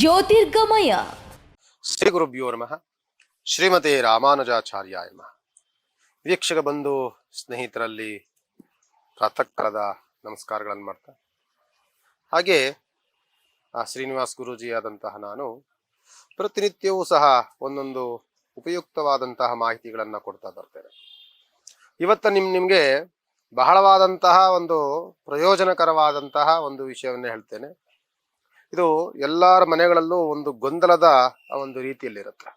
ಜ್ಯೋತಿರ್ಗಮಯ. ಶ್ರೀ ಗುರುಭ್ಯೋ ನಮಃ. ಶ್ರೀಮತೆ ರಾಮಾನುಜಾಚಾರ್ಯಾಯ ನಮಃ. ವೀಕ್ಷಕ ಬಂಧು ಸ್ನೇಹಿತರಲ್ಲಿ ಪ್ರಾತಃ ಕಾಲದ ನಮಸ್ಕಾರಗಳನ್ನು ಮಾಡ್ತಾ, ಹಾಗೆ ಶ್ರೀನಿವಾಸ್ ಗುರೂಜಿ ಆದಂತಹ ನಾನು ಪ್ರತಿನಿತ್ಯವೂ ಸಹ ಒಂದೊಂದು ಉಪಯುಕ್ತವಾದಂತಹ ಮಾಹಿತಿಗಳನ್ನು ಕೊಡ್ತಾ ಬರ್ತೇನೆ. ಇವತ್ತು ನಿಮಗೆ ಬಹಳವಾದಂತಹ ಒಂದು ಪ್ರಯೋಜನಕರವಾದಂತಹ ಒಂದು ವಿಷಯವನ್ನು ಹೇಳ್ತೇನೆ. ಇದು ಎಲ್ಲರ ಮನೆಗಳಲ್ಲೂ ಒಂದು ಗೊಂದಲದ ಒಂದು ರೀತಿಯಲ್ಲಿರುತ್ತೆ.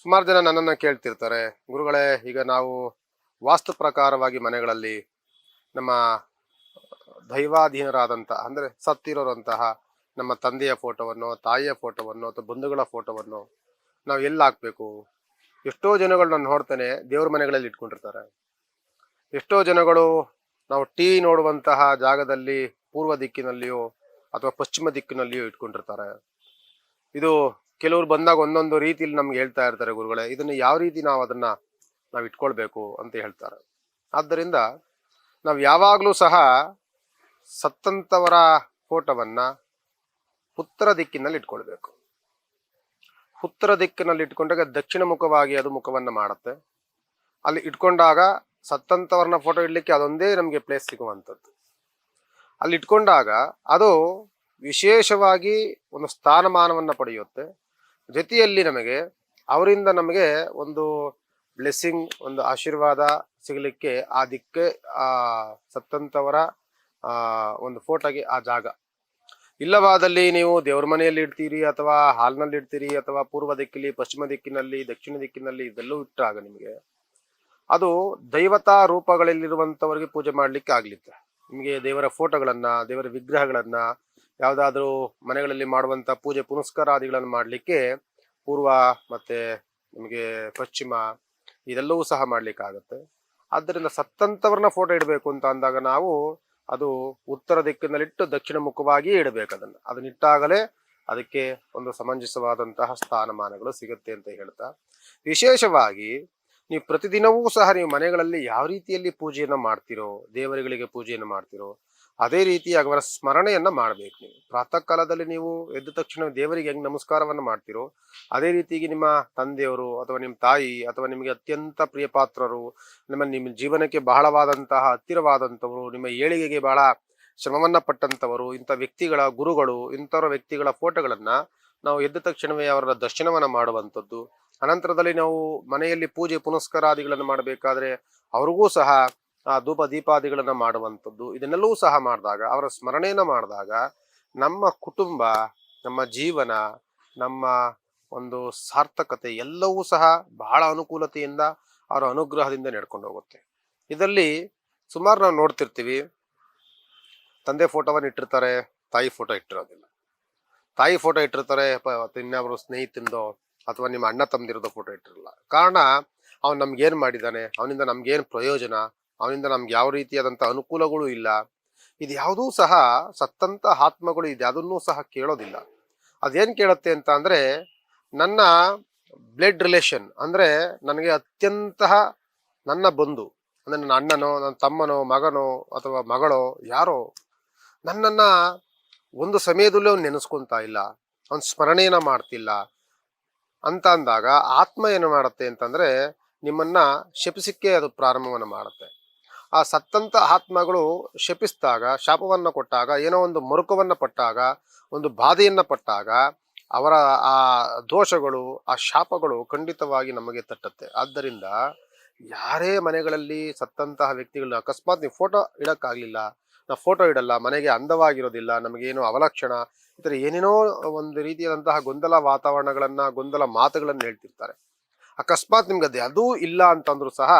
ಸುಮಾರು ಜನ ನನ್ನನ್ನು ಕೇಳ್ತಿರ್ತಾರೆ, ಗುರುಗಳೇ, ಈಗ ನಾವು ವಾಸ್ತು ಪ್ರಕಾರವಾಗಿ ಮನೆಗಳಲ್ಲಿ ನಮ್ಮ ದೈವಾಧೀನರಾದಂತಹ ಅಂದರೆ ಸತ್ತಿರೋರಂತಹ ನಮ್ಮ ತಂದೆಯ ಫೋಟೋವನ್ನು, ತಾಯಿಯ ಫೋಟೋವನ್ನು ಅಥವಾ ಬಂಧುಗಳ ಫೋಟೋವನ್ನು ನಾವು ಎಲ್ಲಿ ಹಾಕ್ಬೇಕು? ಎಷ್ಟೋ ಜನಗಳು ನಾನು ನೋಡ್ತೇನೆ ದೇವ್ರ ಮನೆಗಳಲ್ಲಿ ಇಟ್ಕೊಂಡಿರ್ತಾರೆ. ಎಷ್ಟೋ ಜನಗಳು ನಾವು ಟಿವಿ ನೋಡುವಂತಹ ಜಾಗದಲ್ಲಿ ಪೂರ್ವ ದಿಕ್ಕಿನಲ್ಲಿಯೋ ಅಥವಾ ಪಶ್ಚಿಮ ದಿಕ್ಕಿನಲ್ಲಿಯೂ ಇಟ್ಕೊಂಡಿರ್ತಾರೆ. ಇದು ಕೆಲವರು ಬಂದಾಗ ಒಂದೊಂದು ರೀತಿಯಲ್ಲಿ ನಮ್ಗೆ ಹೇಳ್ತಾ ಇರ್ತಾರೆ, ಗುರುಗಳೇ, ಇದನ್ನು ಯಾವ ರೀತಿ ನಾವು ಇಟ್ಕೊಳ್ಬೇಕು ಅಂತ ಹೇಳ್ತಾರೆ. ಆದ್ದರಿಂದ ನಾವು ಯಾವಾಗಲೂ ಸಹ ಸತ್ತಂತವರ ಫೋಟೋವನ್ನ ಉತ್ತರ ದಿಕ್ಕಿನಲ್ಲಿ ಇಟ್ಕೊಳ್ಬೇಕು. ಉತ್ತರ ದಿಕ್ಕಿನಲ್ಲಿ ಇಟ್ಕೊಂಡಾಗ ದಕ್ಷಿಣ ಮುಖವಾಗಿ ಅದು ಮುಖವನ್ನು ಮಾಡುತ್ತೆ. ಅಲ್ಲಿ ಇಟ್ಕೊಂಡಾಗ ಸತ್ತಂತವರನ್ನ ಫೋಟೋ ಇಡ್ಲಿಕ್ಕೆ ಅದೊಂದೇ ನಮಗೆ ಪ್ಲೇಸ್ ಸಿಗುವಂಥದ್ದು. ಅಲ್ಲಿ ಇಟ್ಕೊಂಡಾಗ ಅದು ವಿಶೇಷವಾಗಿ ಒಂದು ಸ್ಥಾನಮಾನವನ್ನು ಪಡೆಯುತ್ತೆ. ಜೊತೆಯಲ್ಲಿ ನಮಗೆ ಅವರಿಂದ ನಮಗೆ ಒಂದು ಬ್ಲೆಸ್ಸಿಂಗ್, ಒಂದು ಆಶೀರ್ವಾದ ಸಿಗಲಿಕ್ಕೆ ಆ ದಿಕ್ಕೆ ಆ ಸತ್ತಂತವರ ಒಂದು ಫೋಟೋಗೆ ಆ ಜಾಗ. ಇಲ್ಲವಾದಲ್ಲಿ ನೀವು ದೇವ್ರ ಮನೆಯಲ್ಲಿ ಇಡ್ತೀರಿ ಅಥವಾ ಹಾಲ್ನಲ್ಲಿ ಇಡ್ತೀರಿ ಅಥವಾ ಪೂರ್ವ ದಿಕ್ಕಲ್ಲಿ, ಪಶ್ಚಿಮ ದಿಕ್ಕಿನಲ್ಲಿ, ದಕ್ಷಿಣ ದಿಕ್ಕಿನಲ್ಲಿ ಇದೆಲ್ಲವೂ ಇಟ್ಟಾಗ ನಿಮಗೆ ಅದು ದೈವತಾ ರೂಪಗಳಲ್ಲಿರುವಂಥವರಿಗೆ ಪೂಜೆ ಮಾಡಲಿಕ್ಕೆ ಆಗ್ಲಿಕ್ಕೆ, ನಿಮಗೆ ದೇವರ ಫೋಟೋಗಳನ್ನ, ದೇವರ ವಿಗ್ರಹಗಳನ್ನ, ಯಾವುದಾದ್ರೂ ಮನೆಗಳಲ್ಲಿ ಮಾಡುವಂಥ ಪೂಜೆ ಪುನಸ್ಕಾರಾದಿಗಳನ್ನು ಮಾಡಲಿಕ್ಕೆ ಪೂರ್ವ ಮತ್ತೆ ನಿಮಗೆ ಪಶ್ಚಿಮ ಇದೆಲ್ಲವೂ ಸಹ ಮಾಡ್ಲಿಕ್ಕಾಗತ್ತೆ. ಆದ್ದರಿಂದ ಸತ್ತಂತವ್ರನ್ನ ಫೋಟೋ ಇಡಬೇಕು ಅಂತ ಅಂದಾಗ ನಾವು ಅದು ಉತ್ತರ ದಿಕ್ಕಿನಲ್ಲಿಟ್ಟು ದಕ್ಷಿಣ ಮುಖವಾಗಿಯೇ ಇಡಬೇಕು. ಅದನ್ನಿಟ್ಟಾಗಲೇ ಅದಕ್ಕೆ ಒಂದು ಸಮಂಜಸವಾದಂತಹ ಸ್ಥಾನಮಾನಗಳು ಸಿಗುತ್ತೆ ಅಂತ ಹೇಳ್ತಾ, ವಿಶೇಷವಾಗಿ ನೀವು ಪ್ರತಿದಿನವೂ ಸಹ ನೀವು ಮನೆಗಳಲ್ಲಿ ಯಾವ ರೀತಿಯಲ್ಲಿ ಪೂಜೆಯನ್ನು ಮಾಡ್ತಿರೋ, ದೇವರುಗಳಿಗೆ ಪೂಜೆಯನ್ನು ಮಾಡ್ತಿರೋ, ಅದೇ ರೀತಿ ಅವರ ಸ್ಮರಣೆಯನ್ನ ಮಾಡಬೇಕು. ನೀವು ಪ್ರಾತಃ ಕಾಲದಲ್ಲಿ ನೀವು ಎದ್ದ ತಕ್ಷಣ ದೇವರಿಗೆ ಹೆಂಗ್ ನಮಸ್ಕಾರವನ್ನು ಮಾಡ್ತಿರೋ, ಅದೇ ರೀತಿಗೆ ನಿಮ್ಮ ತಂದೆಯವರು ಅಥವಾ ನಿಮ್ಮ ತಾಯಿ ಅಥವಾ ನಿಮಗೆ ಅತ್ಯಂತ ಪ್ರಿಯ ಪಾತ್ರರು, ನಿಮ್ಮ ಜೀವನಕ್ಕೆ ಬಹಳವಾದಂತಹ ಹತ್ತಿರವಾದಂಥವರು, ನಿಮ್ಮ ಏಳಿಗೆಗೆ ಬಹಳ ಶ್ರಮವನ್ನ ಪಟ್ಟಂತವರು, ಇಂಥ ವ್ಯಕ್ತಿಗಳ ಗುರುಗಳು, ಇಂಥವರ ವ್ಯಕ್ತಿಗಳ ಫೋಟೋಗಳನ್ನ ನಾವು ಎದ್ದ ತಕ್ಷಣವೇ ಅವರ ದರ್ಶನವನ್ನ ಮಾಡುವಂಥದ್ದು. ಅನಂತರದಲ್ಲಿ ನಾವು ಮನೆಯಲ್ಲಿ ಪೂಜೆ ಪುನಸ್ಕಾರಾದಿಗಳನ್ನು ಮಾಡಬೇಕಾದ್ರೆ ಅವ್ರಿಗೂ ಸಹ ಧೂಪ ದೀಪಾದಿಗಳನ್ನ ಮಾಡುವಂಥದ್ದು. ಇದನ್ನೆಲ್ಲವೂ ಸಹ ಮಾಡಿದಾಗ, ಅವರ ಸ್ಮರಣೆಯನ್ನ ಮಾಡಿದಾಗ ನಮ್ಮ ಕುಟುಂಬ, ನಮ್ಮ ಜೀವನ, ನಮ್ಮ ಒಂದು ಸಾರ್ಥಕತೆ ಎಲ್ಲವೂ ಸಹ ಬಹಳ ಅನುಕೂಲತೆಯಿಂದ, ಅವರ ಅನುಗ್ರಹದಿಂದ ನಡ್ಕೊಂಡು ಹೋಗುತ್ತೆ. ಇದರಲ್ಲಿ ಸುಮಾರು ನಾವು ನೋಡ್ತಿರ್ತೀವಿ, ತಂದೆ ಫೋಟೋವನ್ನು ಇಟ್ಟಿರ್ತಾರೆ, ತಾಯಿ ಫೋಟೋ ಇಟ್ಟಿರೋದಿಲ್ಲ. ತಾಯಿ ಫೋಟೋ ಇಟ್ಟಿರ್ತಾರೆ, ಇನ್ಯಾವರು ಸ್ನೇಹಿತಂದೋ ಅಥವಾ ನಿಮ್ಮ ಅಣ್ಣ ತಮ್ಮದಿರೋದು ಫೋಟೋ ಇಟ್ಟಿರಲ್ಲ. ಕಾರಣ, ಅವನು ನಮ್ಗೇನು ಮಾಡಿದ್ದಾನೆ, ಅವನಿಂದ ನಮ್ಗೇನು ಪ್ರಯೋಜನ, ಅವನಿಂದ ನಮ್ಗೆ ಯಾವ ರೀತಿಯಾದಂಥ ಅನುಕೂಲಗಳು ಇಲ್ಲ, ಇದು ಯಾವುದೂ ಸಹ ಸತ್ತಂತ ಆತ್ಮಗಳು ಇದ್ಯಾವುದನ್ನೂ ಸಹ ಕೇಳೋದಿಲ್ಲ. ಅದೇನು ಕೇಳುತ್ತೆ ಅಂತ ಅಂದರೆ, ನನ್ನ ಬ್ಲಡ್ ರಿಲೇಷನ್ ಅಂದರೆ ನನಗೆ ಅತ್ಯಂತ ನನ್ನ ಬಂಧು ಅಂದರೆ ನನ್ನ ಅಣ್ಣನೋ, ನನ್ನ ತಮ್ಮನೋ, ಮಗನೋ ಅಥವಾ ಮಗಳೋ ಯಾರೋ ನನ್ನನ್ನ ಒಂದು ಸಮಯದಲ್ಲೂ ಅವ್ನು ನೆನೆಸ್ಕೊಂತಾ ಇಲ್ಲ, ಅವನ ಸ್ಮರಣೆಯನ್ನ ಮಾಡ್ತಿಲ್ಲ ಅಂತ ಅಂದಾಗ ಆತ್ಮ ಏನು ಮಾಡುತ್ತೆ ಅಂತಂದ್ರೆ ನಿಮ್ಮನ್ನ ಶಪಿಸಿಕ್ಕೆ ಅದು ಪ್ರಾರಂಭವನ್ನು ಮಾಡುತ್ತೆ. ಆ ಸತ್ತಂತ ಆತ್ಮಗಳು ಶಪಿಸಿದಾಗ, ಶಾಪವನ್ನ ಕೊಟ್ಟಾಗ, ಏನೋ ಒಂದು ಮರುಕವನ್ನ ಪಟ್ಟಾಗ, ಒಂದು ಬಾಧೆಯನ್ನ ಪಟ್ಟಾಗ ಅವರ ಆ ದೋಷಗಳು, ಆ ಶಾಪಗಳು ಖಂಡಿತವಾಗಿ ನಮಗೆ ತಟ್ಟುತ್ತೆ. ಆದ್ದರಿಂದ ಯಾರೇ ಮನೆಗಳಲ್ಲಿ ಸತ್ತಂತಹ ವ್ಯಕ್ತಿಗಳನ್ನ ಅಕಸ್ಮಾತ್ ನೀವು ಫೋಟೋ ಇಡಕ್ಕಾಗ್ಲಿಲ್ಲ, ನಾವು ಫೋಟೋ ಇಡಲ್ಲ, ಮನೆಗೆ ಅಂದವಾಗಿರೋದಿಲ್ಲ, ನಮಗೇನು ಅವಲಕ್ಷಣ, ಈ ಥರ ಏನೇನೋ ಒಂದು ರೀತಿಯಾದಂತಹ ಗೊಂದಲ ವಾತಾವರಣಗಳನ್ನ, ಗೊಂದಲ ಮಾತುಗಳನ್ನು ಹೇಳ್ತಿರ್ತಾರೆ. ಅಕಸ್ಮಾತ್ ನಿಮ್ಗೆ ಅದು ಅದೂ ಇಲ್ಲ ಅಂತಂದ್ರೂ ಸಹ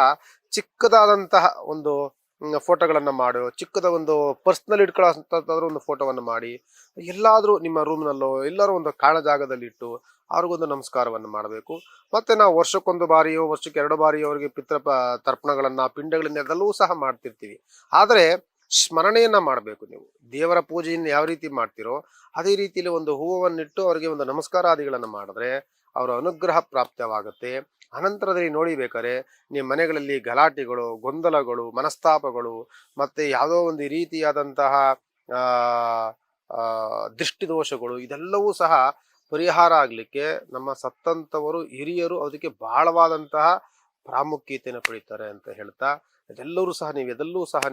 ಚಿಕ್ಕದಾದಂತಹ ಒಂದು ಫೋಟೋಗಳನ್ನ ಮಾಡು, ಚಿಕ್ಕದ ಒಂದು ಪರ್ಸ್ನಲ್ ಇಟ್ಕೊಳ್ಳೋಂಥದ್ದಾದ್ರೂ ಒಂದು ಫೋಟೋವನ್ನು ಮಾಡಿ ಎಲ್ಲಾದ್ರೂ ನಿಮ್ಮ ರೂಮ್ನಲ್ಲೋ ಎಲ್ಲರೂ ಒಂದು ಕಾಣ ಜಾಗದಲ್ಲಿ ಇಟ್ಟು ಅವ್ರಿಗೊಂದು ನಮಸ್ಕಾರವನ್ನು ಮಾಡಬೇಕು. ಮತ್ತೆ ನಾವು ವರ್ಷಕ್ಕೊಂದು ಬಾರಿಯೋ, ವರ್ಷಕ್ಕೆ 2 ಬಾರಿಯೋ ಅವರಿಗೆ ತರ್ಪಣಗಳನ್ನ, ಪಿಂಡಗಳನ್ನ ಎಲ್ಲವೂ ಸಹ ಮಾಡ್ತಿರ್ತೀವಿ. ಆದರೆ ಸ್ಮರಣೆಯನ್ನ ಮಾಡಬೇಕು. ನೀವು ದೇವರ ಪೂಜೆಯನ್ನು ಯಾವ ರೀತಿ ಮಾಡ್ತಿರೋ ಅದೇ ರೀತಿಯಲ್ಲಿ ಒಂದು ಹೂವನ್ನಿಟ್ಟು ಅವರಿಗೆ ಒಂದು ನಮಸ್ಕಾರಾದಿಗಳನ್ನು ಮಾಡಿದ್ರೆ ಅವರ ಅನುಗ್ರಹ ಪ್ರಾಪ್ತವಾಗುತ್ತೆ. ಅನಂತರದಲ್ಲಿ ನೋಡಿಬೇಕಾದ್ರೆ ನಿಮ್ಮ ಮನೆಗಳಲ್ಲಿ ಗಲಾಟೆಗಳು, ಗೊಂದಲಗಳು, ಮನಸ್ತಾಪಗಳು, ಮತ್ತೆ ಯಾವುದೋ ಒಂದು ರೀತಿಯಾದಂತಹ ದೃಷ್ಟಿ ದೋಷಗಳು ಇದೆಲ್ಲವೂ ಸಹ ಪರಿಹಾರ ಆಗಲಿಕ್ಕೆ ನಮ್ಮ ಸತ್ತಂತವರು ಹಿರಿಯರು ಅದಕ್ಕೆ ಬಹಳವಾದಂತಹ ಪ್ರಾಮುಖ್ಯತೆಯನ್ನು ಪಡಿತಾರೆ ಅಂತ ಹೇಳ್ತಾ,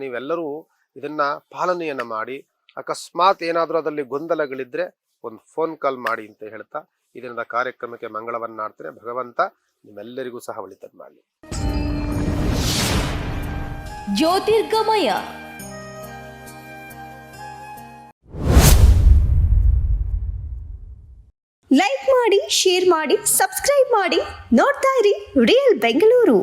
ನೀವೆಲ್ಲರೂ ಇದನ್ನ ಪಾಲನೆಯನ್ನ ಮಾಡಿ. ಅಕಸ್ಮಾತ್ ಏನಾದರೂ ಅದರಲ್ಲಿ ಗೊಂದಲಗಳಿದ್ರೆ ಒಂದು ಫೋನ್ ಕಾಲ್ ಮಾಡಿ ಅಂತ ಹೇಳ್ತಾ ಇದರಿಂದ ಕಾರ್ಯಕ್ರಮಕ್ಕೆ ಮಂಗಳವನ್ನಾಡ್ತೇನೆ. ಭಗವಂತ ನಿಮ್ಮೆಲ್ಲರಿಗೂ ಸಹ ಒಳಿತನ್ನು ಮಾಡಲಿ. ಜ್ಯೋತಿರ್ಗಮಯ ಲೈಕ್ ಮಾಡಿ, ಶೇರ್ ಮಾಡಿ, ಸಬ್ಸ್ಕ್ರೈಬ್ ಮಾಡಿ. ನೋಡ್ತಾ ಇರಿ ರಿಯಲ್ ಬೆಂಗಳೂರು.